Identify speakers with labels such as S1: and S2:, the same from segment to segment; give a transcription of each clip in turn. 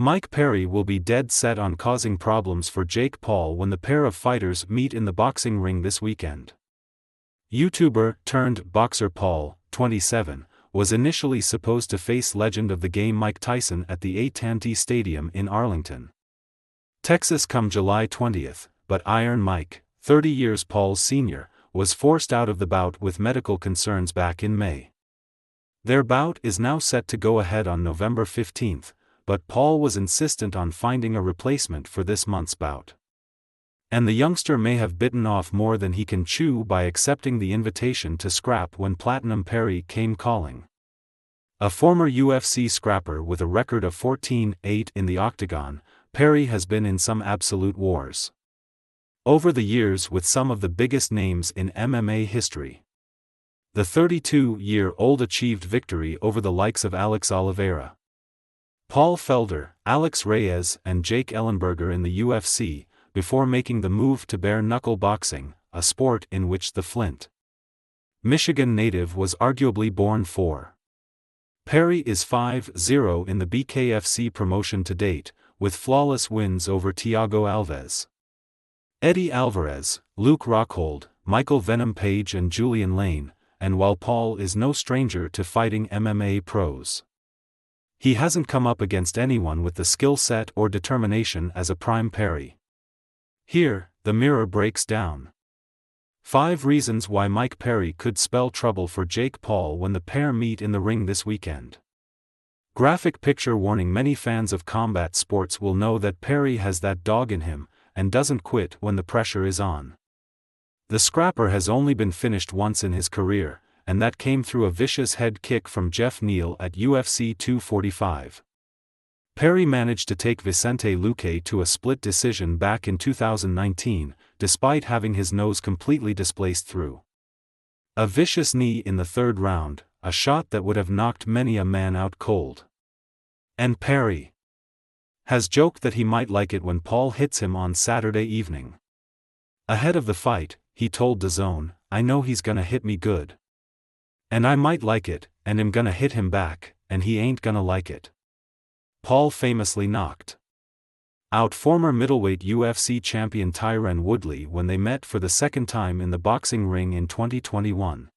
S1: Mike Perry will be dead set on causing problems for Jake Paul when the pair of fighters meet in the boxing ring this weekend. YouTuber-turned-boxer Paul, 27, was initially supposed to face legend of the game Mike Tyson at the ATandT Stadium in Arlington, Texas come July 20, but Iron Mike, 30 years Paul's senior, was forced out of the bout with medical concerns back in May. Their bout is now set to go ahead on November 15, but Paul was insistent on finding a replacement for this month's bout. And the youngster may have bitten off more than he can chew by accepting the invitation to scrap when Platinum Perry came calling. A former UFC scrapper with a record of 14-8 in the octagon, Perry has been in some absolute wars over the years with some of the biggest names in MMA history. The 32-year-old achieved victory over the likes of Alex Oliveira, Paul Felder, Alex Reyes and Jake Ellenberger in the UFC, before making the move to bare-knuckle boxing, a sport in which the Flint, Michigan native was arguably born for. Perry is 5-0 in the BKFC promotion to date, with flawless wins over Thiago Alves, Eddie Alvarez, Luke Rockhold, Michael Venom Page and Julian Lane, and while Paul is no stranger to fighting MMA pros, he hasn't come up against anyone with the skill set or determination as a prime Perry. Here, the mirror breaks down 5 reasons why Mike Perry could spell trouble for Jake Paul when the pair meet in the ring this weekend. Graphic picture warning: many fans of combat sports will know that Perry has that dog in him, and doesn't quit when the pressure is on. The scrapper has only been finished once in his career, and that came through a vicious head kick from Jeff Neal at UFC 245. Perry managed to take Vicente Luque to a split decision back in 2019, despite having his nose completely displaced through a vicious knee in the 3rd round, a shot that would have knocked many a man out cold. And Perry has joked that he might like it when Paul hits him on Saturday evening. Ahead of the fight, he told DAZN, "I know he's gonna hit me good. And I might like it, and I'm gonna hit him back, and he ain't gonna like it." Paul famously knocked out former middleweight UFC champion Tyron Woodley when they met for the second time in the boxing ring in 2021,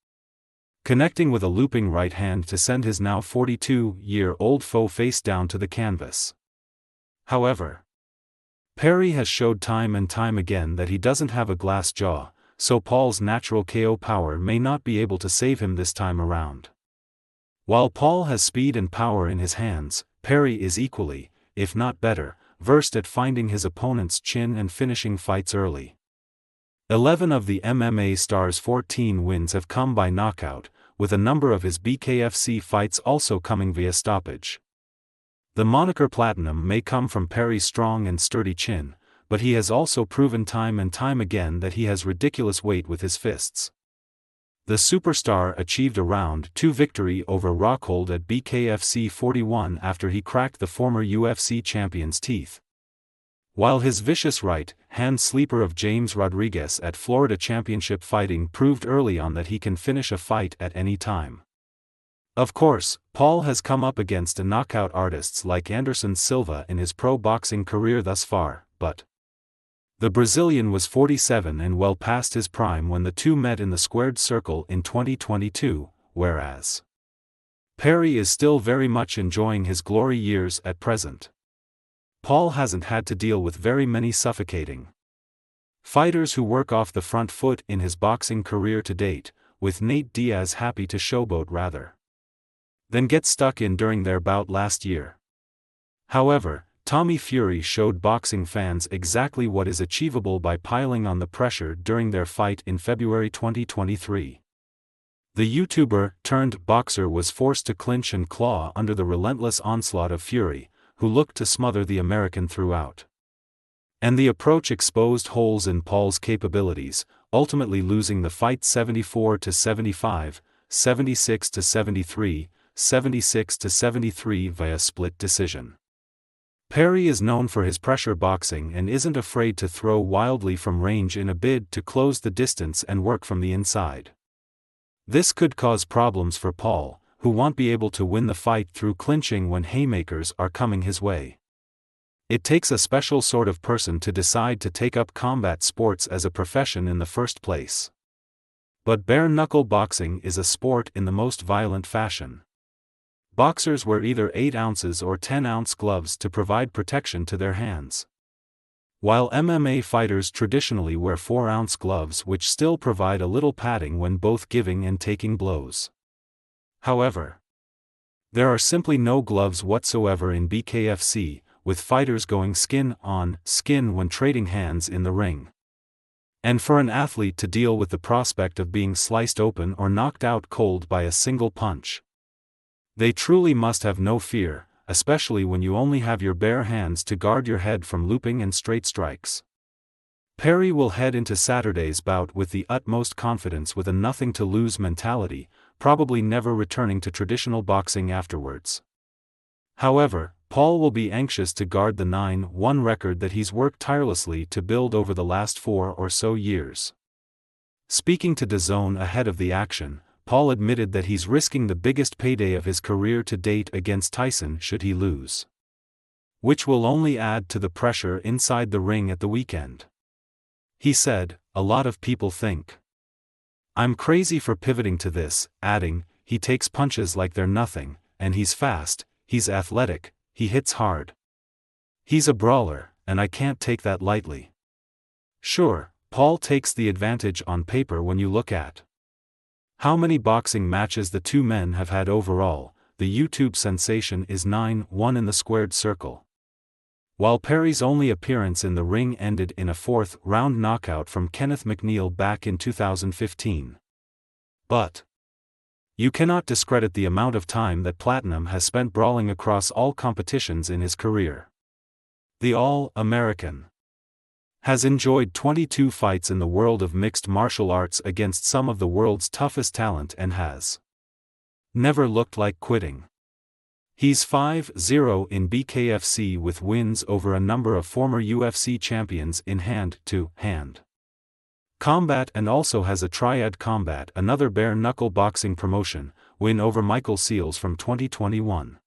S1: connecting with a looping right hand to send his now 42-year-old foe face down to the canvas. However, Perry has showed time and time again that he doesn't have a glass jaw, so Paul's natural KO power may not be able to save him this time around. While Paul has speed and power in his hands, Perry is equally, if not better, versed at finding his opponent's chin and finishing fights early. 11 of the MMA star's 14 wins have come by knockout, with a number of his BKFC fights also coming via stoppage. The moniker Platinum may come from Perry's strong and sturdy chin, but he has also proven time and time again that he has ridiculous weight with his fists. The superstar achieved a round 2 victory over Rockhold at BKFC 41 after he cracked the former UFC champion's teeth, while his vicious right-hand sleeper of James Rodriguez at Florida Championship Fighting proved early on that he can finish a fight at any time. Of course, Paul has come up against knockout artists like Anderson Silva in his pro boxing career thus far, but the Brazilian was 47 and well past his prime when the two met in the squared circle in 2022, whereas Perry is still very much enjoying his glory years at present. Paul hasn't had to deal with very many suffocating fighters who work off the front foot in his boxing career to date, with Nate Diaz happy to showboat rather than get stuck in during their bout last year. However, Tommy Fury showed boxing fans exactly what is achievable by piling on the pressure during their fight in February 2023. The YouTuber-turned-boxer was forced to clinch and claw under the relentless onslaught of Fury, who looked to smother the American throughout. And the approach exposed holes in Paul's capabilities, ultimately losing the fight 74-75, 76-73, 76-73 via split decision. Perry is known for his pressure boxing and isn't afraid to throw wildly from range in a bid to close the distance and work from the inside. This could cause problems for Paul, who won't be able to win the fight through clinching when haymakers are coming his way. It takes a special sort of person to decide to take up combat sports as a profession in the first place. But bare-knuckle boxing is a sport in the most violent fashion. Boxers wear either 8-ounce or 10-ounce gloves to provide protection to their hands, while MMA fighters traditionally wear 4-ounce gloves which still provide a little padding when both giving and taking blows. However, there are simply no gloves whatsoever in BKFC, with fighters going skin on skin when trading hands in the ring. And for an athlete to deal with the prospect of being sliced open or knocked out cold by a single punch, they truly must have no fear, especially when you only have your bare hands to guard your head from looping and straight strikes. Perry will head into Saturday's bout with the utmost confidence, with a nothing-to-lose mentality, probably never returning to traditional boxing afterwards. However, Paul will be anxious to guard the 9-1 record that he's worked tirelessly to build over the last 4 or so years. Speaking to DAZN ahead of the action, Paul admitted that he's risking the biggest payday of his career to date against Tyson should he lose, which will only add to the pressure inside the ring at the weekend. He said, "A lot of people think I'm crazy for pivoting to this," adding, "He takes punches like they're nothing, and he's fast, he's athletic, he hits hard. He's a brawler, and I can't take that lightly." Sure, Paul takes the advantage on paper when you look at how many boxing matches the two men have had overall. The YouTube sensation is 9-1 in the squared circle, while Perry's only appearance in the ring ended in a 4th-round knockout from Kenneth McNeil back in 2015. But you cannot discredit the amount of time that Platinum has spent brawling across all competitions in his career. The All-American has enjoyed 22 fights in the world of mixed martial arts against some of the world's toughest talent and has never looked like quitting. He's 5-0 in BKFC with wins over a number of former UFC champions in hand-to-hand combat, and also has a Triad Combat, another bare-knuckle boxing promotion, win over Michael Seals from 2021.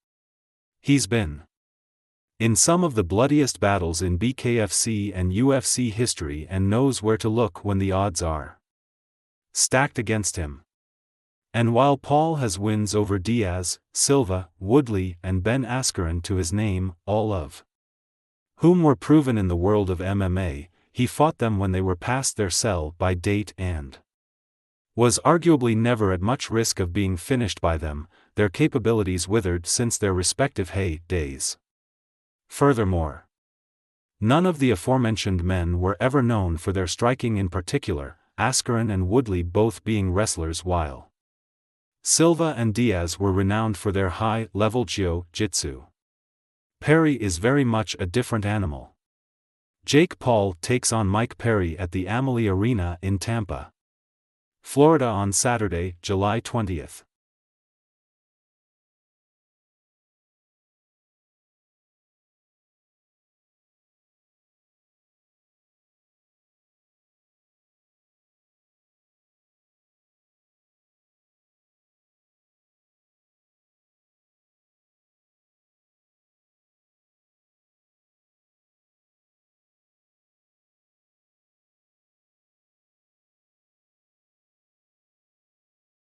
S1: He's been in some of the bloodiest battles in BKFC and UFC history and knows where to look when the odds are stacked against him. And while Paul has wins over Diaz, Silva, Woodley and Ben Askren to his name, all of whom were proven in the world of MMA, he fought them when they were past their sell-by date and was arguably never at much risk of being finished by them, their capabilities withered since their respective heydays. Furthermore, none of the aforementioned men were ever known for their striking, in particular, Askren and Woodley both being wrestlers, while Silva and Diaz were renowned for their high-level jiu-jitsu. Perry is very much a different animal. Jake Paul takes on Mike Perry at the Amalie Arena in Tampa, Florida on Saturday, July 20th.